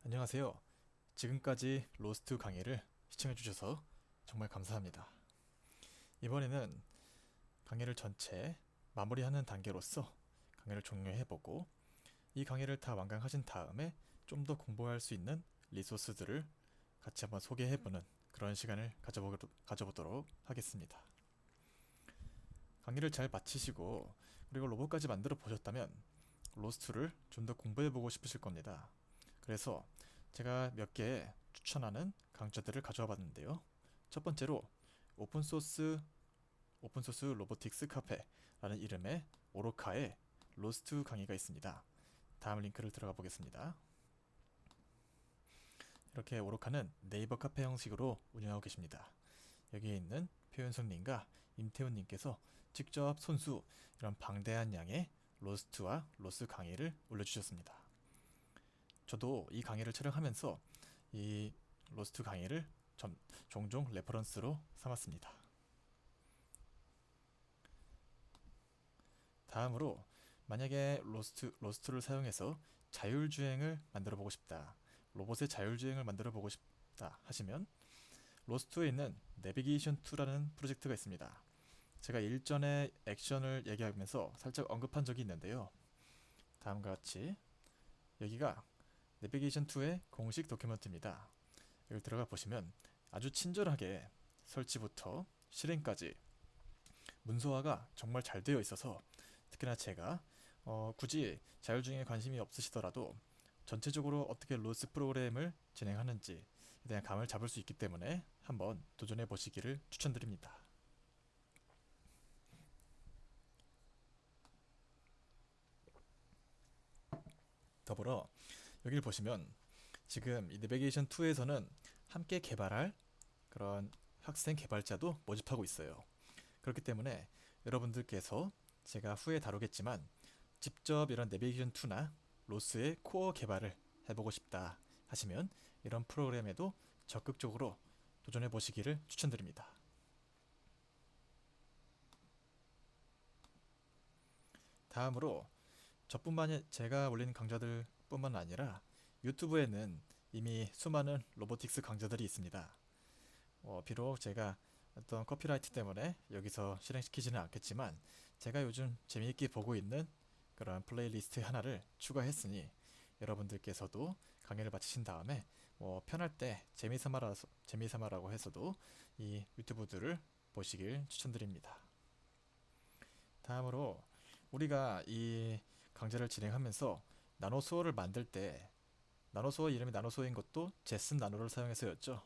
안녕하세요. 지금까지 로스트 강의를 시청해주셔서 정말 감사합니다. 이번에는 강의를 전체 마무리하는 단계로서 강의를 종료해보고 이 강의를 다 완강하신 다음에 좀 더 공부할 수 있는 리소스들을 같이 한번 소개해보는 그런 시간을 가져보도록 하겠습니다. 강의를 잘 마치시고 그리고 로봇까지 만들어 보셨다면 로스트를 좀 더 공부해보고 싶으실 겁니다. 그래서 제가 몇 개 추천하는 강좌들을 가져와 봤는데요. 첫 번째로 오픈소스 로보틱스 카페라는 이름의 오로카의 로스트 강의가 있습니다. 다음 링크를 들어가 보겠습니다. 이렇게 오로카는 네이버 카페 형식으로 운영하고 계십니다. 여기에 있는 표현성님과 임태훈님께서 직접 손수 이런 방대한 양의 로스트와 로스 강의를 올려주셨습니다. 저도 이 강의를 촬영하면서 이 로스트 강의를 종종 레퍼런스로 삼았습니다. 다음으로 만약에 로스트를 사용해서 자율주행을 만들어 보고 싶다, 로봇의 자율주행을 만들어 보고 싶다 하시면 로스트에 있는 내비게이션 2라는 프로젝트가 있습니다. 제가 일전에 액션을 얘기하면서 살짝 언급한 적이 있는데요. 다음과 같이 여기가 내비게이션 2의 공식 도큐먼트입니다. 여기 들어가 보시면 아주 친절하게 설치부터 실행까지 문서화가 정말 잘 되어 있어서 특히나 제가 굳이 자율주행에 관심이 없으시더라도 전체적으로 어떻게 로스 프로그램을 진행하는지에 대한 감을 잡을 수 있기 때문에 한번 도전해 보시기를 추천드립니다. 더불어 여기를 보시면 지금 이 내비게이션 2에서는 함께 개발할 그런 학생 개발자도 모집하고 있어요. 그렇기 때문에 여러분들께서 제가 후에 다루겠지만 직접 이런 내비게이션 2나 로스의 코어 개발을 해보고 싶다 하시면 이런 프로그램에도 적극적으로 도전해 보시기를 추천드립니다. 다음으로 제가 올린 강좌들 뿐만 아니라 유튜브에는 이미 수많은 로보틱스 강좌들이 있습니다. 비록 제가 어떤 커피라이트 때문에 여기서 실행시키지는 않겠지만 제가 요즘 재미있게 보고 있는 그런 플레이리스트 하나를 추가했으니 여러분들께서도 강의를 마치신 다음에 편할 때 재미삼아라고 해서도 이 유튜브들을 보시길 추천드립니다. 다음으로 우리가 이 강좌를 진행하면서 나노수어를 만들 때 나노수어 이름이 나노수어인 것도 제슨 나노를 사용해서였죠.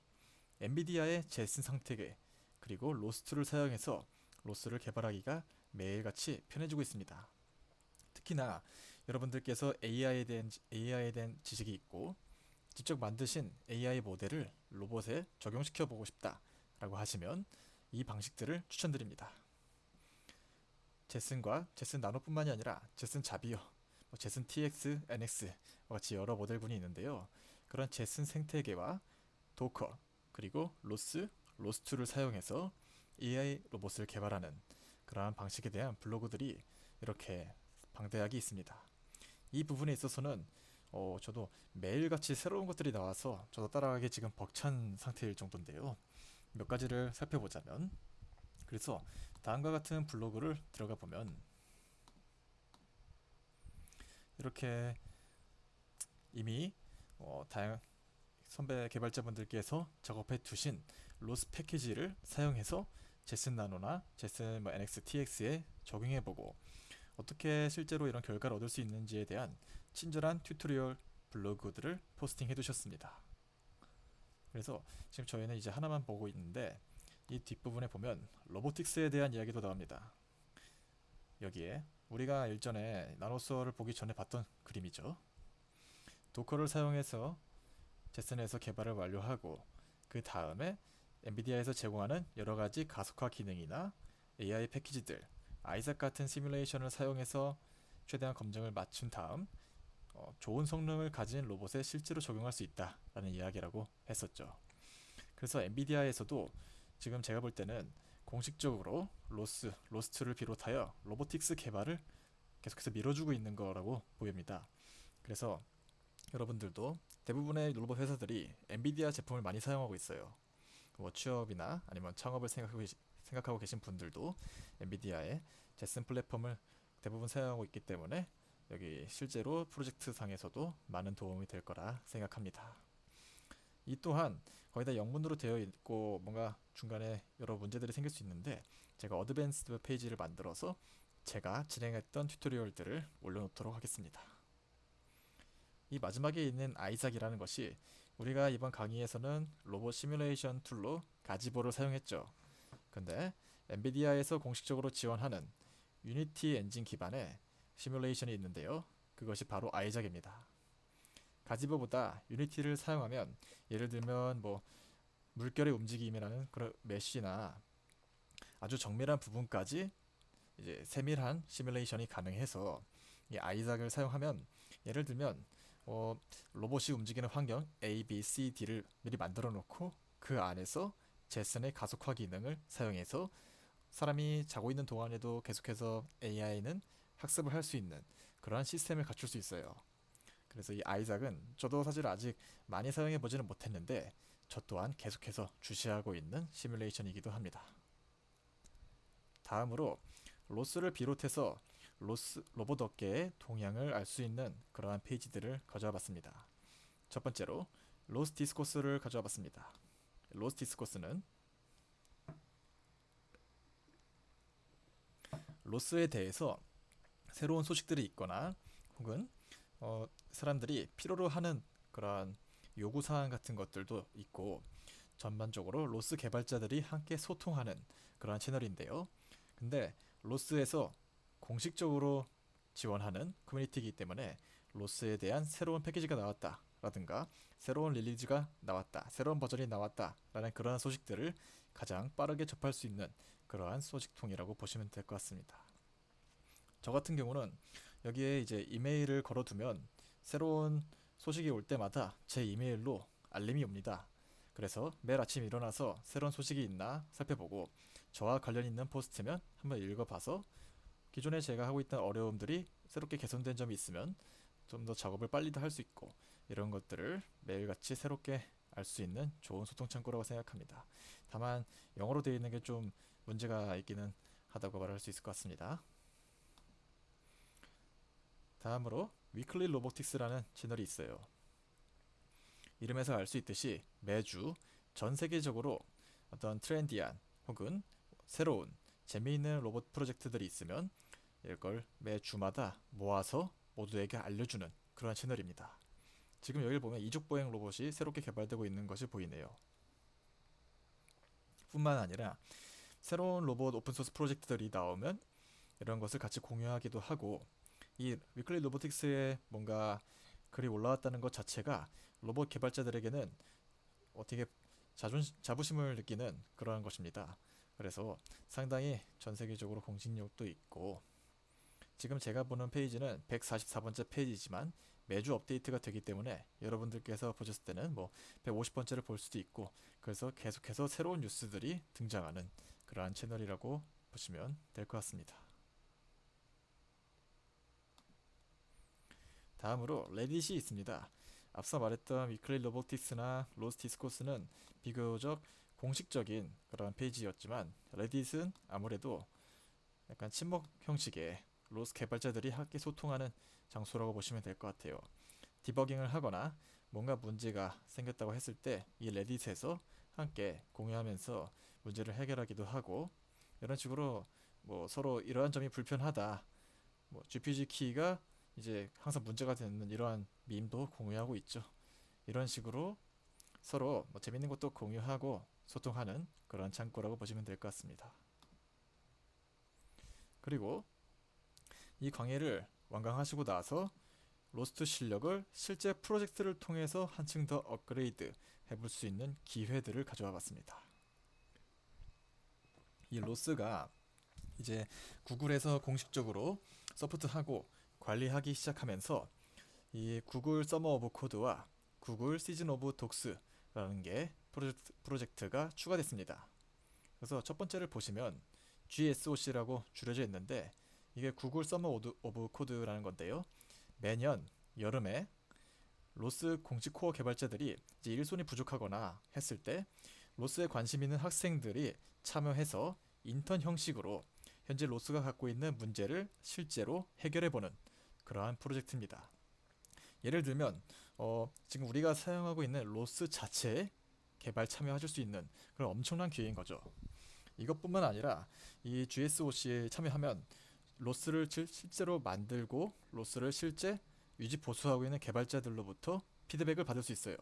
엔비디아의 제슨 상태계 그리고 로스트를 사용해서 로스를 개발하기가 매일같이 편해지고 있습니다. 특히나 여러분들께서 AI에 대한 지식이 있고 직접 만드신 AI 모델을 로봇에 적용시켜 보고 싶다 라고 하시면 이 방식들을 추천드립니다. 제슨과 제슨 나노뿐만이 아니라 제슨 자비어, 제슨 TX, NX와 같이 여러 모델군이 있는데요. 그런 제슨 생태계와 도커, 그리고 로스트를 사용해서 AI 로봇을 개발하는 그러한 방식에 대한 블로그들이 이렇게 방대하게 있습니다. 이 부분에 있어서는 저도 매일같이 새로운 것들이 나와서 저도 따라가기 지금 벅찬 상태일 정도인데요. 몇 가지를 살펴보자면 그래서 다음과 같은 블로그를 들어가 보면 이렇게 이미 다양 선배 개발자분들께서 작업해 두신 로스 패키지를 사용해서 제슨 나노나 제슨 NX TX에 적용해보고 어떻게 실제로 이런 결과를 얻을 수 있는지에 대한 친절한 튜토리얼 블로그들을 포스팅해 두셨습니다. 그래서 지금 저희는 이제 하나만 보고 있는데 이 뒷부분에 보면 로보틱스에 대한 이야기도 나옵니다. 여기에 우리가 일전에 나노수어를 보기 전에 봤던 그림이죠. 도커를 사용해서 제슨에서 개발을 완료하고 그 다음에 엔비디아에서 제공하는 여러가지 가속화 기능이나 AI 패키지들, 아이작 같은 시뮬레이션을 사용해서 최대한 검증을 마친 다음 좋은 성능을 가진 로봇에 실제로 적용할 수 있다라는 이야기라고 했었죠. 그래서 엔비디아에서도 지금 제가 볼 때는 공식적으로 로스트를 비롯하여 로보틱스 개발을 계속해서 밀어주고 있는 거라고 보입니다. 그래서 여러분들도 대부분의 로봇 회사들이 엔비디아 제품을 많이 사용하고 있어요. 뭐 취업이나 아니면 창업을 생각하고 계신 분들도 엔비디아의 제슨 플랫폼을 대부분 사용하고 있기 때문에 여기 실제로 프로젝트 상에서도 많은 도움이 될 거라 생각합니다. 이 또한 거의 다 영문으로 되어 있고 뭔가 중간에 여러 문제들이 생길 수 있는데 제가 어드밴스드 페이지를 만들어서 제가 진행했던 튜토리얼들을 올려놓도록 하겠습니다. 이 마지막에 있는 아이작이라는 것이 우리가 이번 강의에서는 로봇 시뮬레이션 툴로 가지보를 사용했죠. 근데 엔비디아에서 공식적으로 지원하는 유니티 엔진 기반의 시뮬레이션이 있는데요. 그것이 바로 아이작입니다. 가지보보다 유니티를 사용하면 예를 들면 뭐 물결의 움직임이라는 그런 메쉬나 아주 정밀한 부분까지 이제 세밀한 시뮬레이션이 가능해서 이 아이작을 사용하면 예를 들면 어, 로봇이 움직이는 환경 A, B, C, D를 미리 만들어 놓고 그 안에서 제슨의 가속화 기능을 사용해서 사람이 자고 있는 동안에도 계속해서 AI는 학습을 할 수 있는 그러한 시스템을 갖출 수 있어요. 그래서 이 아이작은 저도 사실 아직 많이 사용해 보지는 못했는데 저 또한 계속해서 주시하고 있는 시뮬레이션이기도 합니다. 다음으로 로스를 비롯해서 로봇 업계의 동향을 알 수 있는 그러한 페이지들을 가져와 봤습니다. 첫 번째로 로스 디스코스를 가져와 봤습니다. 로스 디스코스는 로스에 대해서 새로운 소식들이 있거나 혹은 사람들이 필요로 하는 그러한 요구사항 같은 것들도 있고 전반적으로 로스 개발자들이 함께 소통하는 그러한 채널인데요. 근데 로스에서 공식적으로 지원하는 커뮤니티이기 때문에 로스에 대한 새로운 패키지가 나왔다 라든가 새로운 릴리즈가 나왔다, 새로운 버전이 나왔다 라는 그러한 소식들을 가장 빠르게 접할 수 있는 그러한 소식통이라고 보시면 될 것 같습니다. 저 같은 경우는 여기에 이제 이메일을 걸어두면 새로운 소식이 올 때마다 제 이메일로 알림이 옵니다. 그래서 매일 아침 일어나서 새로운 소식이 있나 살펴보고 저와 관련 있는 포스트면 한번 읽어봐서 기존에 제가 하고 있던 어려움들이 새롭게 개선된 점이 있으면 좀 더 작업을 빨리 할 수 있고 이런 것들을 매일같이 새롭게 알 수 있는 좋은 소통 창구라고 생각합니다. 다만 영어로 되어 있는 게 좀 문제가 있기는 하다고 말할 수 있을 것 같습니다. 다음으로 위클리 로보틱스라는 채널이 있어요. 이름에서 알 수 있듯이 매주 전 세계적으로 어떤 트렌디한 혹은 새로운 재미있는 로봇 프로젝트들이 있으면 이걸 매주마다 모아서 모두에게 알려주는 그런 채널입니다. 지금 여기를 보면 이족보행 로봇이 새롭게 개발되고 있는 것이 보이네요. 뿐만 아니라 새로운 로봇 오픈소스 프로젝트들이 나오면 이런 것을 같이 공유하기도 하고 이 위클리 로보틱스에 뭔가 글이 올라왔다는 것 자체가 로봇 개발자들에게는 어떻게 자부심을 느끼는 그러한 것입니다. 그래서 상당히 전 세계적으로 공신력도 있고 지금 제가 보는 페이지는 144번째 페이지지만 매주 업데이트가 되기 때문에 여러분들께서 보셨을 때는 뭐 150번째를 볼 수도 있고 그래서 계속해서 새로운 뉴스들이 등장하는 그러한 채널이라고 보시면 될 것 같습니다. 다음으로 레딧이 있습니다. 앞서 말했던 위클리 로보틱스나 로스 디스코스는 비교적 공식적인 그런 페이지였지만 레딧은 아무래도 약간 친목 형식의 로스 개발자들이 함께 소통하는 장소라고 보시면 될 것 같아요. 디버깅을 하거나 뭔가 문제가 생겼다고 했을 때 이 레딧에서 함께 공유하면서 문제를 해결하기도 하고 이런 식으로 뭐 서로 이러한 점이 불편하다 뭐 GPG 키가 이제 항상 문제가 되는 이러한 밈도 공유하고 있죠. 이런 식으로 서로 뭐 재밌는 것도 공유하고 소통하는 그런 창구라고 보시면 될 것 같습니다. 그리고 이 강의를 완강하시고 나서 로스트 실력을 실제 프로젝트를 통해서 한층 더 업그레이드 해볼 수 있는 기회들을 가져와 봤습니다. 이 로스가 이제 구글에서 공식적으로 서포트하고 관리하기 시작하면서 이 구글 서머 오브 코드와 구글 시즌 오브 독스라는 게 프로젝트가 추가됐습니다. 그래서 첫 번째를 보시면 GSOC라고 줄여져 있는데 이게 구글 서머 오브 코드라는 건데요. 매년 여름에 로스 공식 코어 개발자들이 이제 일손이 부족하거나 했을 때 로스에 관심 있는 학생들이 참여해서 인턴 형식으로 현재 로스가 갖고 있는 문제를 실제로 해결해보는 그러한 프로젝트입니다. 예를 들면 지금 우리가 사용하고 있는 로스 자체에 개발 참여하실 수 있는 그런 엄청난 기회인 거죠. 이것뿐만 아니라 이 GSOC에 참여하면 로스를 실제로 만들고 로스를 실제 유지 보수하고 있는 개발자들로부터 피드백을 받을 수 있어요.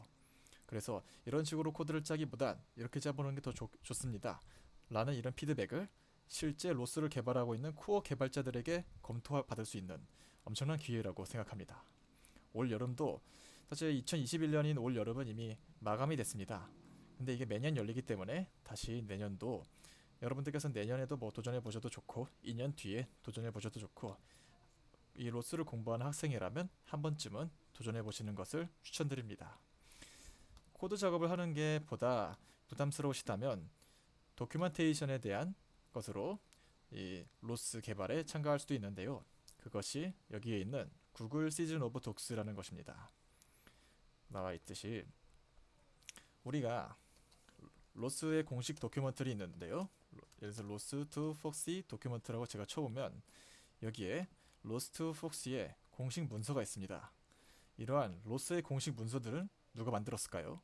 그래서 이런 식으로 코드를 짜기보단 이렇게 짜보는 게 더 좋습니다. 라는 이런 피드백을 실제 로스를 개발하고 있는 코어 개발자들에게 검토받을 수 있는 엄청난 기회라고 생각합니다. 올 여름도 사실 2021년인 올 여름은 이미 마감이 됐습니다. 근데 이게 매년 열리기 때문에 다시 내년도 여러분들께서 내년에도 뭐 도전해 보셔도 좋고 2년 뒤에 도전해 보셔도 좋고 이 로스를 공부하는 학생이라면 한 번쯤은 도전해 보시는 것을 추천드립니다. 코드 작업을 하는 게 보다 부담스러우시다면 도큐멘테이션에 대한 것으로 이 로스 개발에 참가할 수도 있는데요. 그것이 여기에 있는 구글 시즌 오브 독스라는 것입니다. 나와 있듯이 우리가 로스의 공식 도큐먼트리 있는데요. 예를 들어서 로스 투 폭시 도큐먼트라고 제가 쳐보면 여기에 로스 투 폭시의 공식 문서가 있습니다. 이러한 로스의 공식 문서들은 누가 만들었을까요?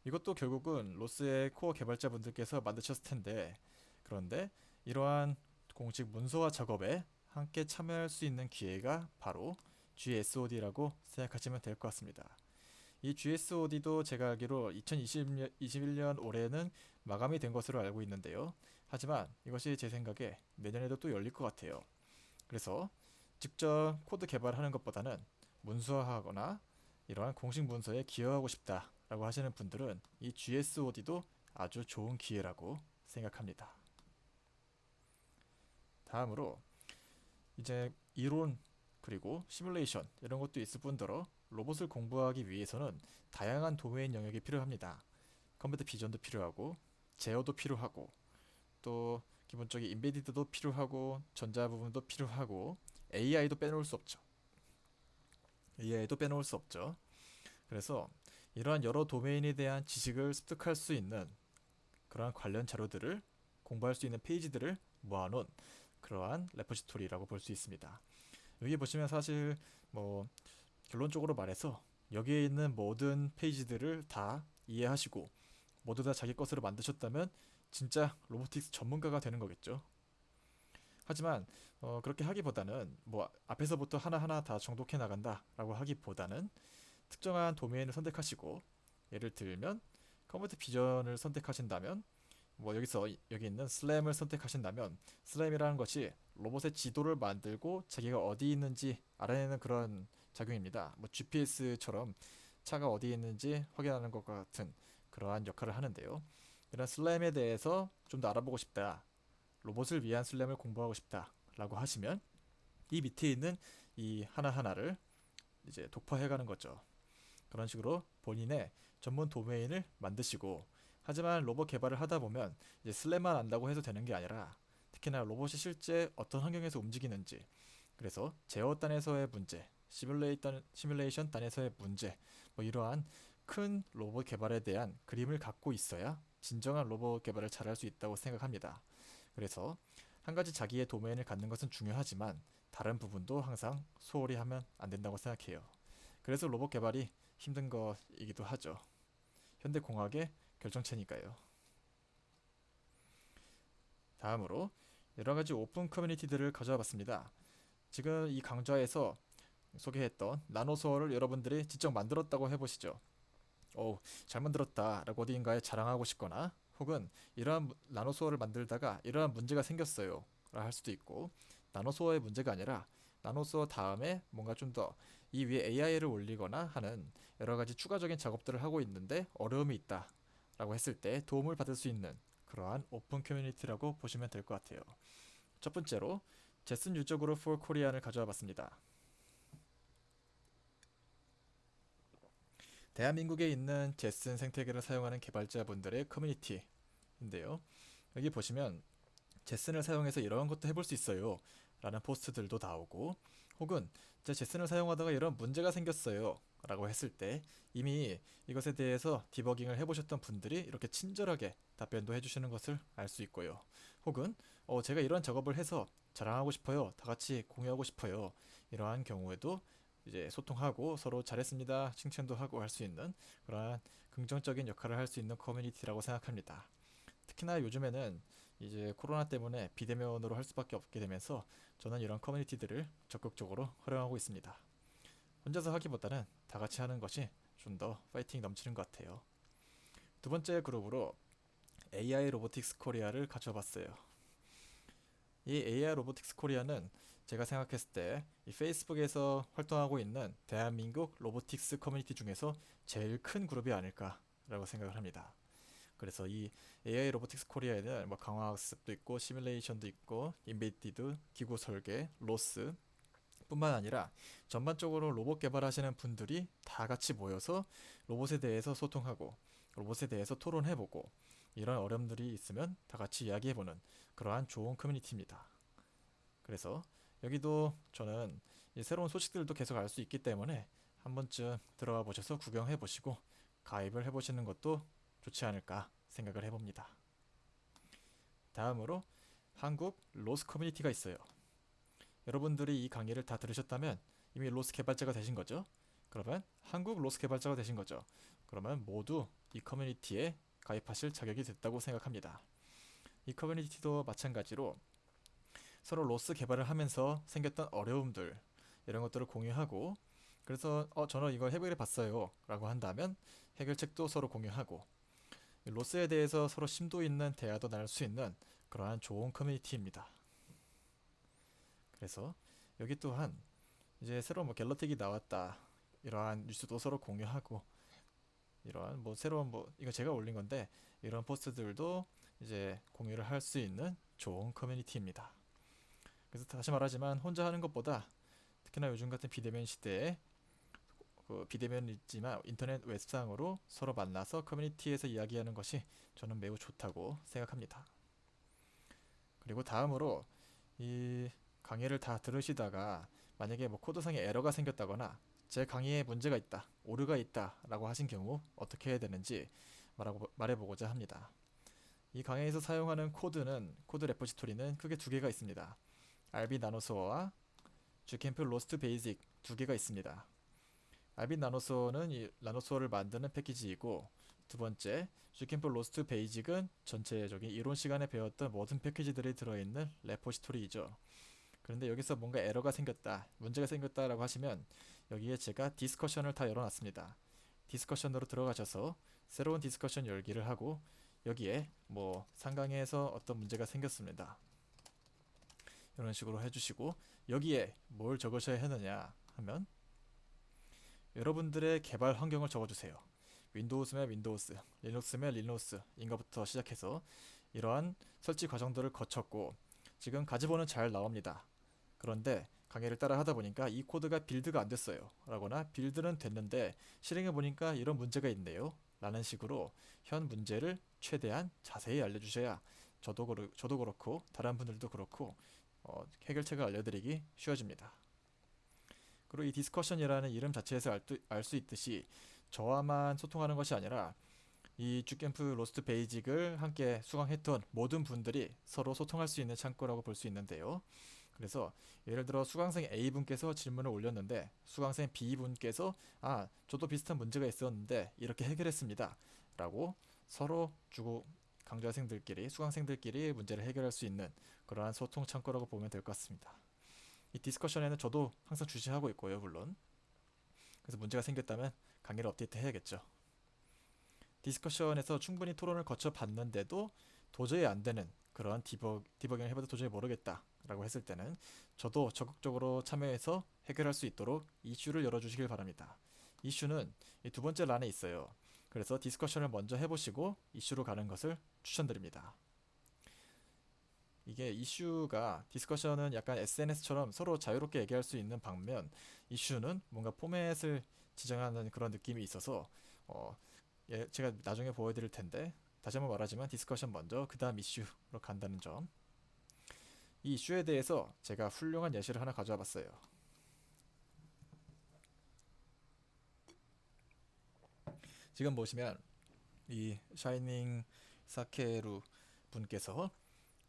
이것도 결국은 로스의 코어 개발자분들께서 만드셨을 텐데 그런데 이러한 공식 문서화 작업에 함께 참여할 수 있는 기회가 바로 GSOD라고 생각하시면 될 것 같습니다. 이 GSOD도 제가 알기로 2021년 올해는 마감이 된 것으로 알고 있는데요. 하지만 이것이 제 생각에 내년에도 또 열릴 것 같아요. 그래서 직접 코드 개발하는 것보다는 문서화하거나 이러한 공식 문서에 기여하고 싶다라고 하시는 분들은 이 GSOD도 아주 좋은 기회라고 생각합니다. 다음으로 이제 이론 그리고 시뮬레이션 이런 것도 있을 뿐더러 로봇을 공부하기 위해서는 다양한 도메인 영역이 필요합니다. 컴퓨터 비전도 필요하고 제어도 필요하고 또 기본적인 인베디드도 필요하고 전자 부분도 필요하고 AI도 빼놓을 수 없죠. AI도 빼놓을 수 없죠. 그래서 이러한 여러 도메인에 대한 지식을 습득할 수 있는 그러한 관련 자료들을 공부할 수 있는 페이지들을 모아놓은 그러한 레포지토리라고 볼 수 있습니다. 여기 보시면 사실 뭐 결론적으로 말해서 여기에 있는 모든 페이지들을 다 이해하시고 모두 다 자기 것으로 만드셨다면 진짜 로보틱스 전문가가 되는 거겠죠. 하지만 그렇게 하기보다는 뭐 앞에서부터 하나하나 다 정독해 나간다라고 하기보다는 특정한 도메인을 선택하시고 예를 들면 컴퓨터 비전을 선택하신다면 뭐 여기 있는 슬램을 선택하신다면 슬램이라는 것이 로봇의 지도를 만들고 자기가 어디 있는지 알아내는 그런 작용입니다. 뭐 GPS처럼 차가 어디 있는지 확인하는 것과 같은 그러한 역할을 하는데요. 이런 슬램에 대해서 좀 더 알아보고 싶다. 로봇을 위한 슬램을 공부하고 싶다라고 하시면 이 밑에 있는 이 하나하나를 이제 독파해가는 거죠. 그런 식으로 본인의 전문 도메인을 만드시고 하지만 로봇 개발을 하다 보면 이제 슬램만 안다고 해도 되는 게 아니라 특히나 로봇이 실제 어떤 환경에서 움직이는지 그래서 제어 단에서의 문제, 시뮬레이션 단에서의 문제 뭐 이러한 큰 로봇 개발에 대한 그림을 갖고 있어야 진정한 로봇 개발을 잘할 수 있다고 생각합니다. 그래서 한 가지 자기의 도메인을 갖는 것은 중요하지만 다른 부분도 항상 소홀히 하면 안 된다고 생각해요. 그래서 로봇 개발이 힘든 것이기도 하죠. 현대공학의 결정체니까요. 다음으로 여러가지 오픈 커뮤니티들을 가져와 봤습니다. 지금 이 강좌에서 소개했던 나노소어를 여러분들이 직접 만들었다고 해보시죠. 잘 만들었다 라고 어디인가에 자랑하고 싶거나 혹은 이러한 나노소어를 만들다가 이러한 문제가 생겼어요 라 할 수도 있고 나노소어의 문제가 아니라 나노소어 다음에 뭔가 좀 더 이 위에 AI를 올리거나 하는 여러가지 추가적인 작업들을 하고 있는데 어려움이 있다 라고 했을 때 도움을 받을 수 있는 그러한 오픈 커뮤니티라고 보시면 될 것 같아요. 첫 번째로 제슨 유저 그룹 for 코리안을 가져와 봤습니다. 대한민국에 있는 제슨 생태계를 사용하는 개발자분들의 커뮤니티인데요. 여기 보시면 제슨을 사용해서 이런 것도 해볼 수 있어요 라는 포스트들도 나오고 혹은 제슨을 사용하다가 이런 문제가 생겼어요 라고 했을 때 이미 이것에 대해서 디버깅을 해보셨던 분들이 이렇게 친절하게 답변도 해주시는 것을 알 수 있고요. 혹은 제가 이런 작업을 해서 자랑하고 싶어요. 다 같이 공유하고 싶어요. 이러한 경우에도 이제 소통하고 서로 잘했습니다. 칭찬도 하고 할 수 있는 그러한 긍정적인 역할을 할 수 있는 커뮤니티라고 생각합니다. 특히나 요즘에는 이제 코로나 때문에 비대면으로 할 수밖에 없게 되면서 저는 이런 커뮤니티들을 적극적으로 활용하고 있습니다. 혼자서 하기보다는 다 같이 하는 것이 좀 더 파이팅 넘치는 것 같아요. 두 번째 그룹으로 AI 로보틱스 코리아를 가져봤어요. 이 AI 로보틱스 코리아는 제가 생각했을 때 이 페이스북에서 활동하고 있는 대한민국 로보틱스 커뮤니티 중에서 제일 큰 그룹이 아닐까라고 생각을 합니다. 그래서 이 AI 로보틱스 코리아에는 뭐 강화학습도 있고 시뮬레이션도 있고 인베디드, 기구 설계, 로스 뿐만 아니라 전반적으로 로봇 개발하시는 분들이 다 같이 모여서 로봇에 대해서 소통하고 로봇에 대해서 토론해보고 이런 어려움들이 있으면 다 같이 이야기해보는 그러한 좋은 커뮤니티입니다. 그래서 여기도 저는 이 새로운 소식들도 계속 알 수 있기 때문에 한 번쯤 들어와 보셔서 구경해 보시고 가입을 해보시는 것도 좋지 않을까 생각을 해봅니다. 다음으로 한국 로스 커뮤니티가 있어요. 여러분들이 이 강의를 다 들으셨다면 이미 로스 개발자가 되신 거죠. 그러면 한국 로스 개발자가 되신 거죠. 그러면 모두 이 커뮤니티에 가입하실 자격이 됐다고 생각합니다. 이 커뮤니티도 마찬가지로 서로 로스 개발을 하면서 생겼던 어려움들 이런 것들을 공유하고 그래서 저는 이걸 해결해 봤어요 라고 한다면 해결책도 서로 공유하고 로스에 대해서 서로 심도 있는 대화도 나눌 수 있는 그러한 좋은 커뮤니티입니다. 그래서 여기 또한 이제 새로운 뭐 갤러틱이 나왔다 이러한 뉴스도 서로 공유하고 이러한 뭐 새로운 뭐 이거 제가 올린 건데 이런 포스트들도 이제 공유를 할 수 있는 좋은 커뮤니티입니다. 그래서 다시 말하지만 혼자 하는 것보다 특히나 요즘 같은 비대면 시대에 그 비대면은 있지만 인터넷 웹상으로 서로 만나서 커뮤니티에서 이야기하는 것이 저는 매우 좋다고 생각합니다. 그리고 다음으로 이 강의를 다 들으시다가 만약에 뭐 코드상에 에러가 생겼다거나 제 강의에 문제가 있다, 오류가 있다 라고 하신 경우 어떻게 해야 되는지 말해보고자 합니다. 이 강의에서 사용하는 코드 레포지토리는 크게 두 개가 있습니다. RB 나노소어와 주캠프 로스트 베이직 두 개가 있습니다. RB 나노소어는 이 나노소어를 만드는 패키지이고 두 번째 주캠프 로스트 베이직은 전체적인 이론 시간에 배웠던 모든 패키지들이 들어있는 레포지토리이죠. 그런데 여기서 뭔가 에러가 생겼다, 문제가 생겼다라고 하시면 여기에 제가 디스커션을 다 열어놨습니다. 디스커션으로 들어가셔서 새로운 디스커션 열기를 하고 여기에 뭐 상강에서 어떤 문제가 생겼습니다. 이런 식으로 해주시고 여기에 뭘 적으셔야 하느냐 하면 여러분들의 개발 환경을 적어주세요. 윈도우스면 윈도우스, 리눅스면 리눅스인 것부터 시작해서 이러한 설치 과정들을 거쳤고 지금 가지보는 잘 나옵니다. 그런데 강의를 따라 하다 보니까 이 코드가 빌드가 안 됐어요 라거나 빌드는 됐는데 실행해 보니까 이런 문제가 있네요 라는 식으로 현 문제를 최대한 자세히 알려주셔야 저도 그렇고 다른 분들도 그렇고 해결책을 알려드리기 쉬워집니다. 그리고 이 디스커션이라는 이름 자체에서 알 수 있듯이 저와만 소통하는 것이 아니라 이 주캠프 로스트 베이직을 함께 수강했던 모든 분들이 서로 소통할 수 있는 창구라고 볼 수 있는데요. 그래서 예를 들어 수강생 A분께서 질문을 올렸는데 수강생 B분께서 저도 비슷한 문제가 있었는데 이렇게 해결했습니다 라고 서로 주고 강좌생들끼리 수강생들끼리 문제를 해결할 수 있는 그러한 소통 창구라고 보면 될 것 같습니다. 이 디스커션에는 저도 항상 주시하고 있고요 물론. 그래서 문제가 생겼다면 강의를 업데이트 해야겠죠. 디스커션에서 충분히 토론을 거쳐 봤는데도 도저히 안 되는 그런 디버깅을 해봐도 도저히 모르겠다 라고 했을 때는 저도 적극적으로 참여해서 해결할 수 있도록 이슈를 열어주시길 바랍니다. 이슈는 이 두 번째 란에 있어요. 그래서 디스커션을 먼저 해보시고 이슈로 가는 것을 추천드립니다. 이게 이슈가 디스커션은 약간 SNS처럼 서로 자유롭게 얘기할 수 있는 반면 이슈는 뭔가 포맷을 지정하는 그런 느낌이 있어서 제가 나중에 보여드릴 텐데 다시 한번 말하지만 디스커션 먼저 그 다음 이슈로 간다는 점. 이 이슈에 대해서 제가 훌륭한 예시를 하나 가져와 봤어요. 지금 보시면 이 샤이닝 사케루 분께서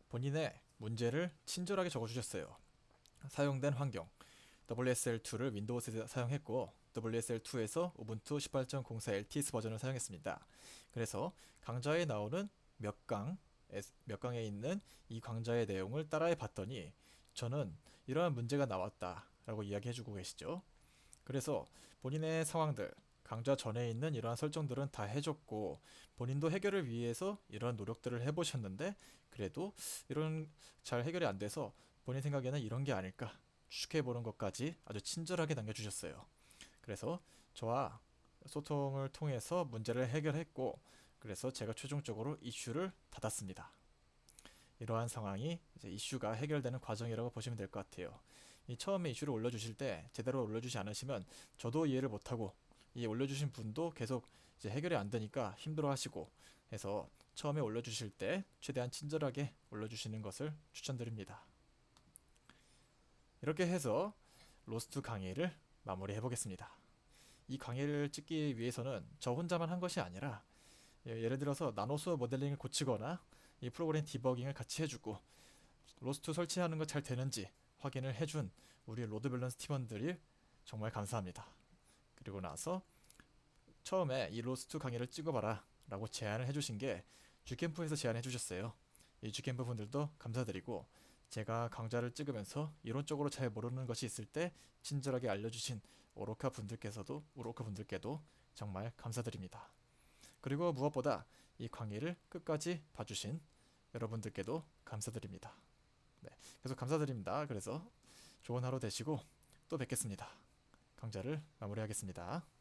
본인의 문제를 친절하게 적어주셨어요. 사용된 환경 WSL2를 윈도우즈에 사용했고 WSL2에서 우분투 18.04 LTS 버전을 사용했습니다. 그래서 강좌에 나오는 몇 강에 있는 이 강좌의 내용을 따라해 봤더니 저는 이러한 문제가 나왔다 라고 이야기해주고 계시죠. 그래서 본인의 상황들, 강좌 전에 있는 이러한 설정들은 다 해줬고 본인도 해결을 위해서 이러한 노력들을 해보셨는데 그래도 이런 잘 해결이 안 돼서 본인 생각에는 이런 게 아닐까 추측해보는 것까지 아주 친절하게 남겨주셨어요. 그래서 저와 소통을 통해서 문제를 해결했고 그래서 제가 최종적으로 이슈를 닫았습니다. 이러한 상황이 이제 이슈가 해결되는 과정이라고 보시면 될 것 같아요. 이 처음에 이슈를 올려주실 때 제대로 올려주지 않으시면 저도 이해를 못하고 이 올려주신 분도 계속 이제 해결이 안 되니까 힘들어하시고 해서 처음에 올려주실 때 최대한 친절하게 올려주시는 것을 추천드립니다. 이렇게 해서 로스트 강의를 마무리해 보겠습니다. 이 강의를 찍기 위해서는 저 혼자만 한 것이 아니라 예를 들어서 나노수어 모델링을 고치거나 이 프로그램 디버깅을 같이 해주고 로스트 설치하는 거 잘 되는지 확인을 해준 우리 로드 밸런스 팀원들이 정말 감사합니다. 그리고 나서 처음에 이 로스트 강의를 찍어봐라 라고 제안을 해주신 게 G캠프에서 제안해 주셨어요. 이 G캠프 분들도 감사드리고 제가 강좌를 찍으면서 이론적으로 잘 모르는 것이 있을 때 친절하게 알려주신 오로카 분들께도 정말 감사드립니다. 그리고 무엇보다 이 강의를 끝까지 봐주신 여러분들께도 감사드립니다. 네, 계속 감사드립니다. 그래서 좋은 하루 되시고 또 뵙겠습니다. 강좌를 마무리하겠습니다.